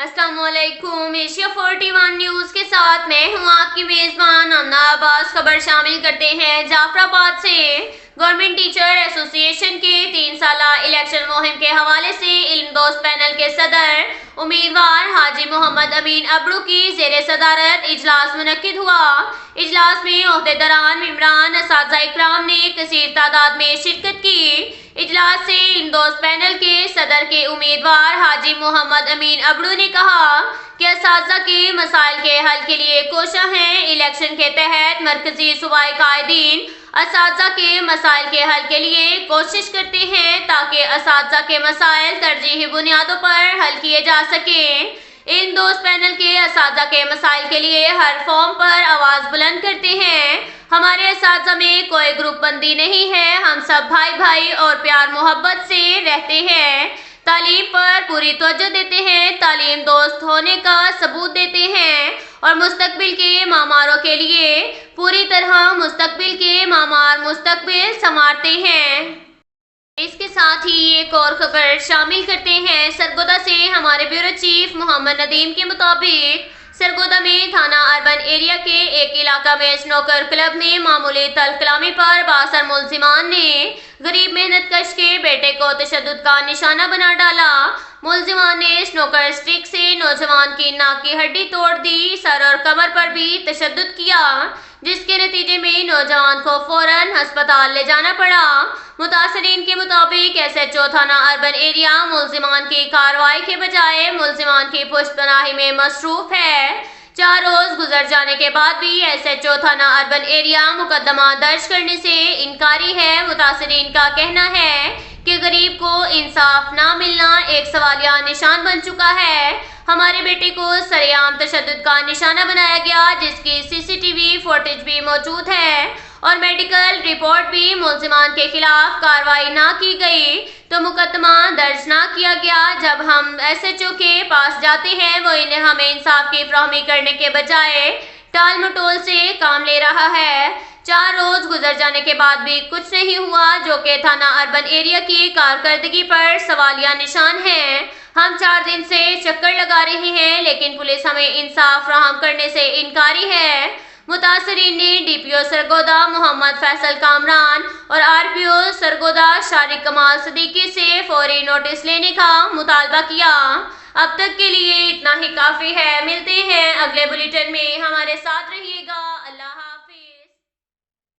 अस्सलाम वालेकुम। Asia 41 news के साथ मैं हूं आपकी मेज़बान आमना अब्बास। खबर शामिल करते हैं जाफराबाद से। गवर्नमेंट टीचर एसोसिएशन के 3 साला इलेक्शन मुहिम के हवाले से इल्म दोस्त पैनल के सदर उम्मीदवार हाजी मोहम्मद अमीन अबड़ू की ज़ेरे सदारत इजलास मुनक्किद हुआ। इजलास में ओहदेदारान, मेंबरान, असातिज़ा इकराम ने कसीर तादाद में शिरकत की। इजलास से इल्म दोस्त पैनल के सदर के उम्मीदवार हाजी मोहम्मद अमीन अबड़ू ने कहा कि असातिज़ा के मसाइल के हल के लिए कोशा हैं। इलेक्शन के तहत मरकजी सूबाई कायदीन असातिज़ा के मसाइल के हल के लिए कोशिश करते हैं ताकि असातिज़ा के मसाइल तरजीही बुनियादों पर हल किए जा सकें। इन दोस्त पैनल के असातिज़ा के मसाइल के लिए हर फॉर्म पर आवाज़ बुलंद करते हैं। हमारे असातिज़ा में कोई ग्रुप बंदी नहीं है, हम सब भाई भाई और प्यार मोहब्बत से रहते हैं। तालीम पर पूरी तवज्जो देते हैं, तालीम दोस्त होने का सबूत देते हैं और मुस्तकबिल के मामारों के लिए पूरी तरह मुस्तकबिल के मामार मुस्तकबिल संवारते हैं। इसके साथ ही एक और खबर शामिल करते हैं सरगोदा से। हमारे ब्यूरो चीफ मोहम्मद नदीम के मुताबिक सरगोदा में थाना अर्बन एरिया के एक इलाका में स्नोकर क्लब में मामूली तल्ख कलामी पर बासर मुलजिमान ने गरीब मेहनत कश के बेटे को तशद्दुद का निशाना बना डाला। मुलजिमान ने स्नोकर स्टिक से नौजवान की नाक की हड्डी तोड़ दी, सर और कमर पर भी तशद्दुद किया, जिसके नतीजे में नौजवान को फौरन अस्पताल ले जाना पड़ा। मुतासरीन के मुताबिक SHO थाना अर्बन एरिया मुलजिमान की कार्रवाई के बजाय मुलजिमान की पुश्तपनाही में मसरूफ है। 4 रोज गुजर जाने के बाद भी SHO थाना अर्बन एरिया मुकदमा दर्ज करने से इनकारी है। मुतासरीन का कहना है कि गरीब को इंसाफ ना मिलना एक सवालिया निशान बन चुका है। हमारे बेटे को सरेआम तशद्दुद का निशाना बनाया गया, जिसकी CCTV फुटेज भी मौजूद है और मेडिकल रिपोर्ट भी। मुलजिमान के खिलाफ कार्रवाई ना की गई तो मुकदमा दर्ज ना किया गया। जब हम SHO के पास जाते हैं वो इन्हें हमें इंसाफ की फराहमी करने के बजाय टाल मटोल से काम ले रहा है। 4 रोज गुजर जाने के बाद भी कुछ नहीं हुआ, जो कि थाना अर्बन एरिया की कारकर्दगी पर सवालिया निशान है। हम 4 दिन से चक्कर लगा रहे हैं लेकिन पुलिस हमें इंसाफ फराहम करने से इनकारी है। मुतासरीन ने DPO सरगोदा मोहम्मद फैसल कामरान और RPO सरगोदा शारिक कमाल सदीकी से फौरी नोटिस लेने का मुतालबा किया। अब तक के लिए इतना ही काफ़ी है। मिलते हैं अगले बुलेटिन में, हमारे साथ रहिएगा।